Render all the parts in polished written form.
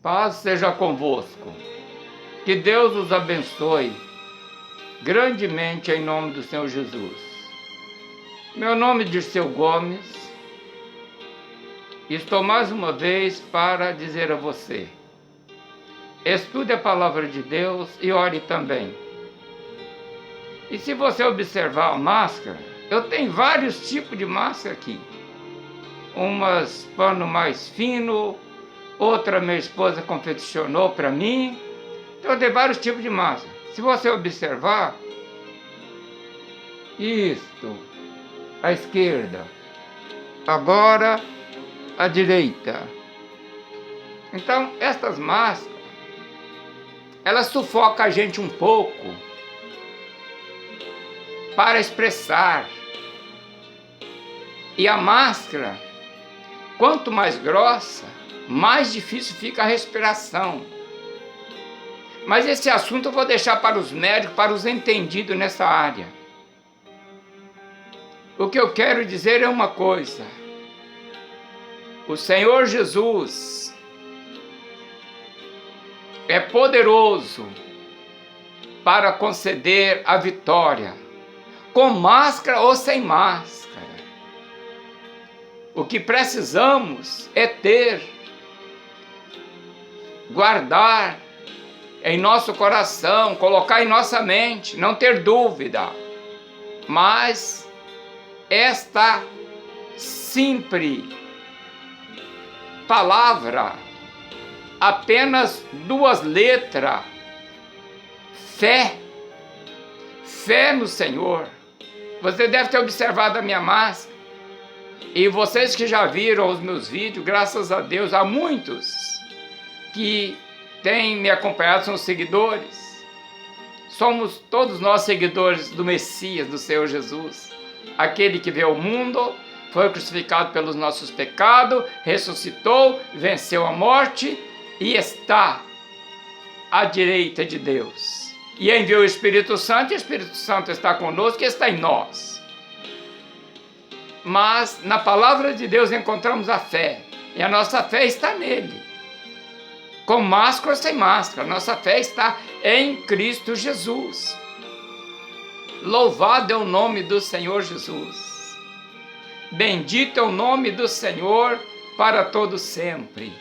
Paz seja convosco. Que Deus os abençoe grandemente em nome do Senhor Jesus. Meu nome é Dirceu Gomes. Estou mais uma vez para dizer a você: estude a palavra de Deus e ore também. E se você observar a máscara, eu tenho vários tipos de máscara aqui. Umas pano mais fino, outra minha esposa confeccionou para mim. Então eu tenho vários tipos de máscara. Se você observar, isto, a esquerda, agora a direita. Então estas máscaras, elas sufocam a gente um pouco para expressar. E a máscara, quanto mais grossa, mais difícil fica a respiração. Mas esse assunto eu vou deixar para os médicos, para os entendidos nessa área. O que eu quero dizer é uma coisa: o Senhor Jesus é poderoso para conceder a vitória, com máscara ou sem máscara. O que precisamos é guardar em nosso coração, colocar em nossa mente, não ter dúvida. Mas esta simples palavra, apenas 2 letras, fé no Senhor. Você deve ter observado a minha máscara. E vocês que já viram os meus vídeos, graças a Deus, há muitos que têm me acompanhado, são seguidores. Somos todos nós seguidores do Messias, do Senhor Jesus. Aquele que veio ao mundo, foi crucificado pelos nossos pecados, ressuscitou, venceu a morte e está à direita de Deus. E enviou o Espírito Santo, e o Espírito Santo está conosco e está em nós. Mas na palavra de Deus encontramos a fé, e a nossa fé está nele. Com máscara ou sem máscara, nossa fé está em Cristo Jesus. Louvado é o nome do Senhor Jesus. Bendito é o nome do Senhor para todo sempre.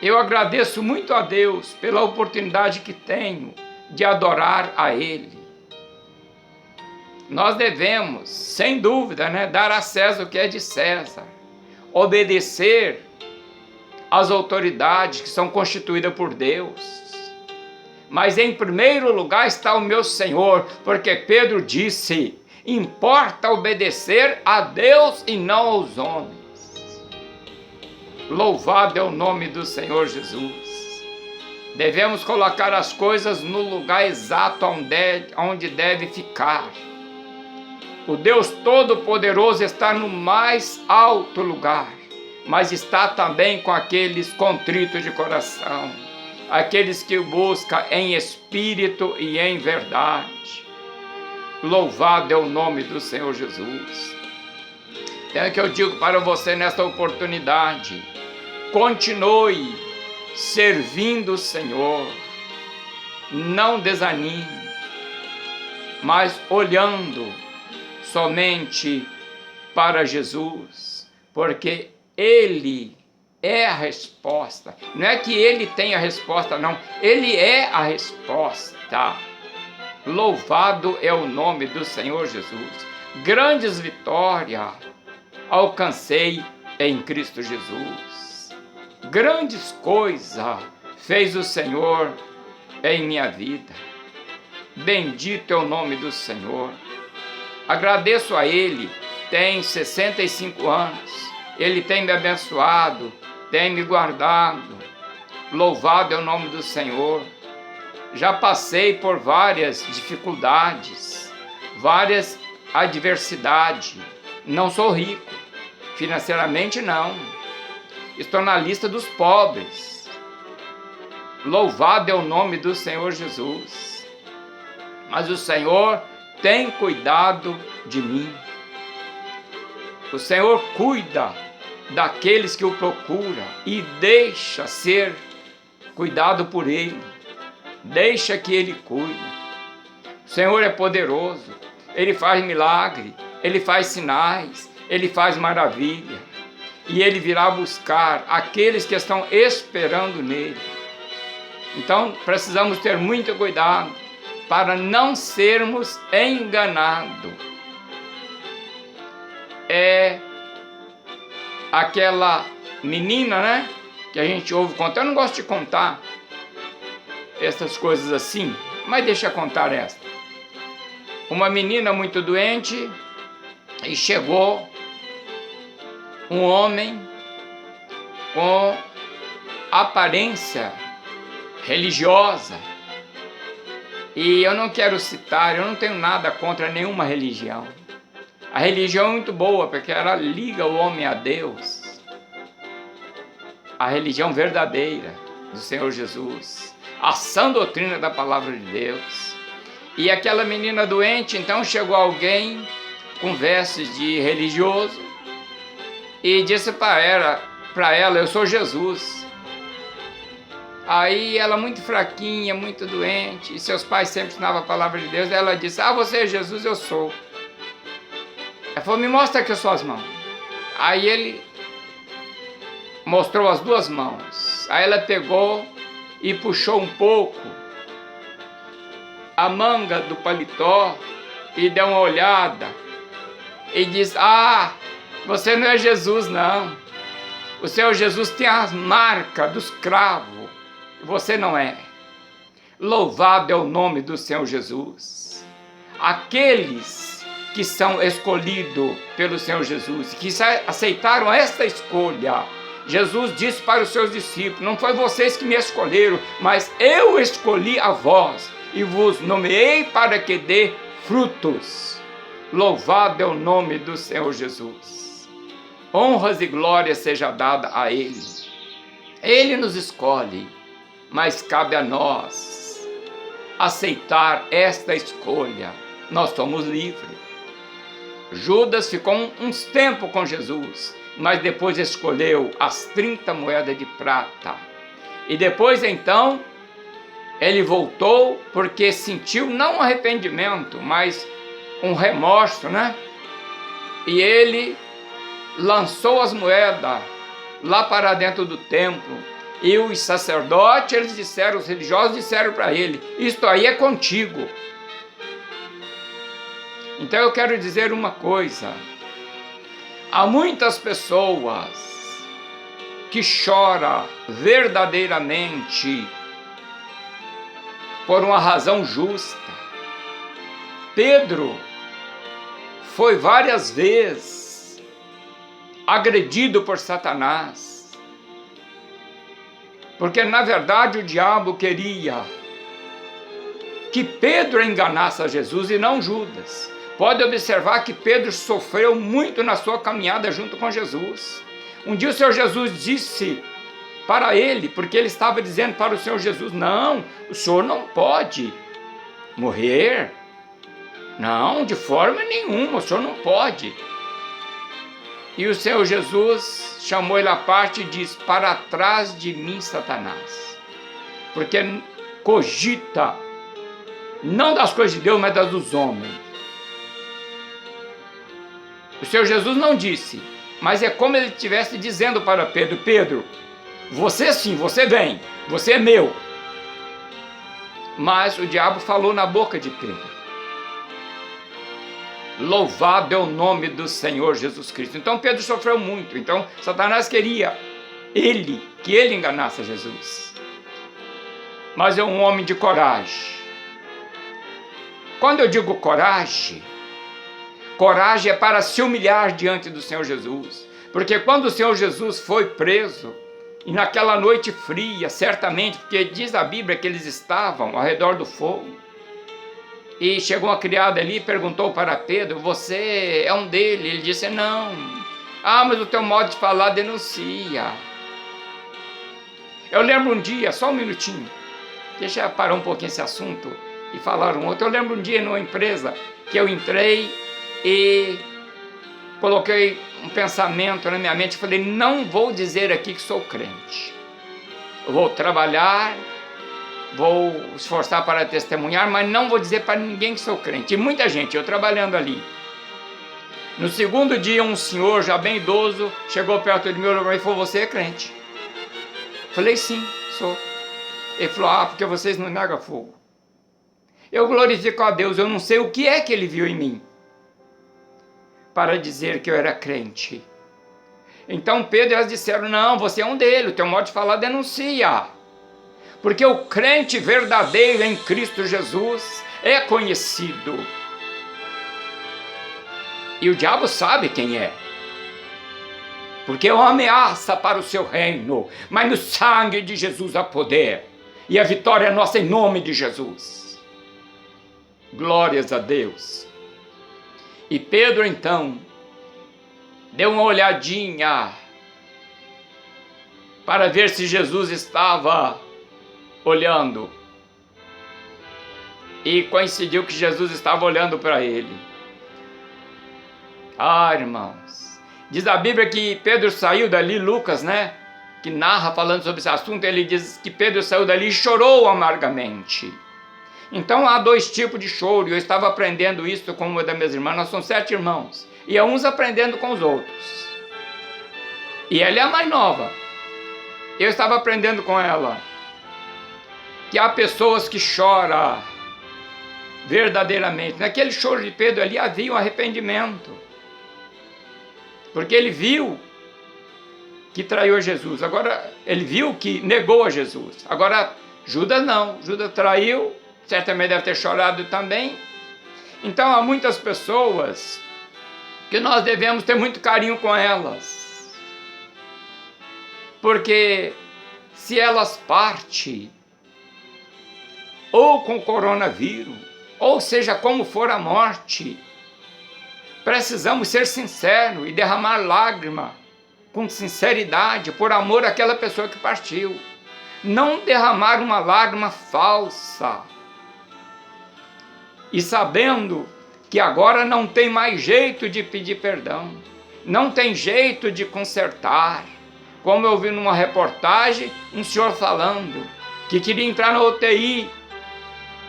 Eu agradeço muito a Deus pela oportunidade que tenho de adorar a Ele. Nós devemos, sem dúvida, dar a César o que é de César. Obedecer às autoridades que são constituídas por Deus. Mas em primeiro lugar está o meu Senhor, porque Pedro disse: importa obedecer a Deus e não aos homens. Louvado é o nome do Senhor Jesus. Devemos colocar as coisas no lugar exato onde deve ficar. O Deus Todo-Poderoso está no mais alto lugar, mas está também com aqueles contritos de coração, aqueles que o buscam em espírito e em verdade. Louvado é o nome do Senhor Jesus. Então é que eu digo para você nesta oportunidade: continue servindo o Senhor, não desanime, mas olhando somente para Jesus, porque Ele é a resposta. Não é que Ele tem a resposta, não. Ele é a resposta. Louvado é o nome do Senhor Jesus. Grandes vitórias alcancei em Cristo Jesus. Grandes coisas fez o Senhor em minha vida. Bendito é o nome do Senhor. Agradeço a Ele, tem 65 anos, Ele tem me abençoado, tem me guardado. Louvado é o nome do Senhor. Já passei por várias dificuldades, várias adversidades. Não sou rico, financeiramente não. Estou na lista dos pobres. Louvado é o nome do Senhor Jesus. Mas o Senhor tem cuidado de mim. O Senhor cuida daqueles que o procuram e deixa ser cuidado por Ele. Deixa que Ele cuide. O Senhor é poderoso. Ele faz milagre, Ele faz sinais, Ele faz maravilha. E Ele virá buscar aqueles que estão esperando nele. Então, precisamos ter muito cuidado para não sermos enganados. É aquela menina, né, que a gente ouve contar. Eu não gosto de contar essas coisas assim, mas deixa eu contar esta. Uma menina muito doente e chegou um homem com aparência religiosa. E eu não quero citar, eu não tenho nada contra nenhuma religião. A religião é muito boa porque ela liga o homem a Deus. A religião verdadeira do Senhor Jesus. A sã doutrina da palavra de Deus. E aquela menina doente, então chegou alguém com vestes de religioso e disse para ela, eu sou Jesus. Aí ela muito fraquinha, muito doente, e seus pais sempre ensinavam a palavra de Deus, ela disse, você é Jesus, eu sou. Ela falou, me mostra aqui as suas mãos. Aí ele mostrou as duas mãos. Aí ela pegou e puxou um pouco a manga do paletó e deu uma olhada e disse, você não é Jesus não. O Senhor Jesus tem as marcas dos cravos, você não é. Louvado é o nome do Senhor Jesus. Aqueles que são escolhidos pelo Senhor Jesus, que aceitaram esta escolha, Jesus disse para os seus discípulos, não foi vocês que me escolheram, mas eu escolhi a vós e vos nomeei para que dê frutos. Louvado é o nome do Senhor Jesus. Honras e glórias seja dada a Ele. Ele nos escolhe, mas cabe a nós aceitar esta escolha. Nós somos livres. Judas ficou uns tempos com Jesus, mas depois escolheu as 30 moedas de prata. E depois então, ele voltou porque sentiu não um arrependimento, mas um remorso, né? E ele lançou as moedas lá para dentro do templo. E os sacerdotes, eles disseram, os religiosos disseram para ele, isto aí é contigo. Então eu quero dizer uma coisa. Há muitas pessoas que choram verdadeiramente por uma razão justa. Pedro foi várias vezes agredido por Satanás, porque na verdade o diabo queria que Pedro enganasse a Jesus e não Judas. Pode observar que Pedro sofreu muito na sua caminhada junto com Jesus. Um dia o Senhor Jesus disse para ele, porque ele estava dizendo para o Senhor Jesus, não, o Senhor não pode morrer. Não, de forma nenhuma, o Senhor não pode. E o Senhor Jesus chamou ele à parte e disse, para trás de mim, Satanás. Porque cogita, não das coisas de Deus, mas das dos homens. O Senhor Jesus não disse, mas é como ele estivesse dizendo para Pedro, Pedro, você sim, você vem, você é meu. Mas o diabo falou na boca de Pedro. Louvado é o nome do Senhor Jesus Cristo. Então Pedro sofreu muito. Então Satanás queria que ele enganasse Jesus. Mas é um homem de coragem. Quando eu digo coragem, coragem é para se humilhar diante do Senhor Jesus. Porque quando o Senhor Jesus foi preso, e naquela noite fria, certamente, porque diz a Bíblia que eles estavam ao redor do fogo, e chegou uma criada ali e perguntou para Pedro, você é um dele? Ele disse, não. Mas o teu modo de falar denuncia. Eu lembro um dia, só um minutinho, deixa eu parar um pouquinho esse assunto e falar um outro. Eu lembro um dia numa empresa que eu entrei e coloquei um pensamento na minha mente. Eu falei, não vou dizer aqui que sou crente. Eu vou trabalhar, vou esforçar para testemunhar, mas não vou dizer para ninguém que sou crente. E muita gente, eu trabalhando ali. No segundo dia, um senhor já bem idoso chegou perto de mim e falou, você é crente? Falei, sim, sou. Ele falou, porque vocês não negam fogo. Eu glorifico a Deus, eu não sei o que é que ele viu em mim para dizer que eu era crente. Então Pedro e elas disseram, não, você é um deles, o teu modo de falar denuncia. Porque o crente verdadeiro em Cristo Jesus é conhecido. E o diabo sabe quem é. Porque é uma ameaça para o seu reino. Mas no sangue de Jesus há poder. E a vitória é nossa em nome de Jesus. Glórias a Deus. E Pedro então deu uma olhadinha para ver se Jesus estava olhando. E coincidiu que Jesus estava olhando para ele. Irmãos, diz a Bíblia que Pedro saiu dali, Lucas, né, que narra falando sobre esse assunto, ele diz que Pedro saiu dali e chorou amargamente. Então há dois tipos de choro, eu estava aprendendo isso com uma das minhas irmãs, nós somos 7 irmãos, e uns aprendendo com os outros. E ela é a mais nova, eu estava aprendendo com ela, que há pessoas que choram verdadeiramente. Naquele choro de Pedro ali havia um arrependimento, porque ele viu que traiu Jesus, agora ele viu que negou a Jesus. Agora Judas não, Judas traiu, certamente deve ter chorado também. Então há muitas pessoas que nós devemos ter muito carinho com elas, porque se elas partem, ou com coronavírus, ou seja, como for a morte, precisamos ser sinceros e derramar lágrima com sinceridade, por amor àquela pessoa que partiu. Não derramar uma lágrima falsa. E sabendo que agora não tem mais jeito de pedir perdão, não tem jeito de consertar. Como eu vi numa reportagem, um senhor falando que queria entrar na UTI,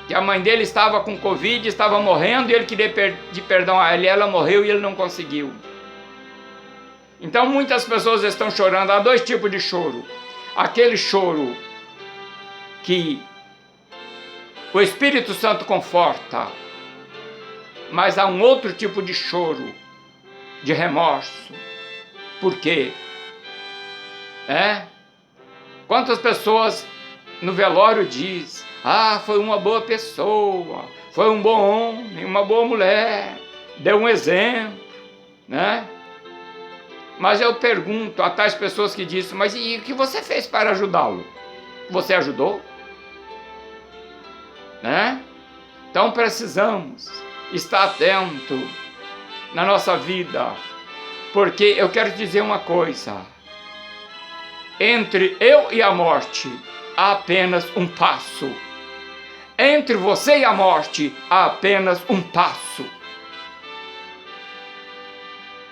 que a mãe dele estava com Covid, estava morrendo, e ele queria pedir perdão a ela morreu e ele não conseguiu. Então muitas pessoas estão chorando. Há dois tipos de choro. Aquele choro que o Espírito Santo conforta, mas há um outro tipo de choro, de remorso. Por quê? Quantas pessoas no velório diz, foi uma boa pessoa, foi um bom homem, uma boa mulher, deu um exemplo, né? Mas eu pergunto a tais pessoas que dizem, mas e o que você fez para ajudá-lo? Você ajudou? Né? Então precisamos estar atento na nossa vida, porque eu quero dizer uma coisa, entre eu e a morte há apenas um passo. Entre você e a morte há apenas um passo.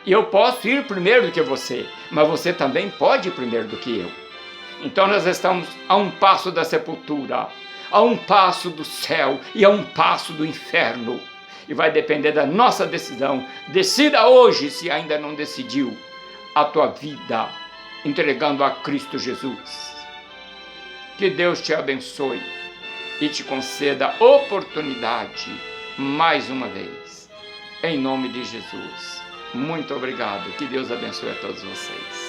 E eu posso ir primeiro do que você, mas você também pode ir primeiro do que eu. Então nós estamos a um passo da sepultura, a um passo do céu e a um passo do inferno. E vai depender da nossa decisão. Decida hoje, se ainda não decidiu, a tua vida entregando a Cristo Jesus. Que Deus te abençoe e te conceda oportunidade mais uma vez. Em nome de Jesus. Muito obrigado. Que Deus abençoe a todos vocês.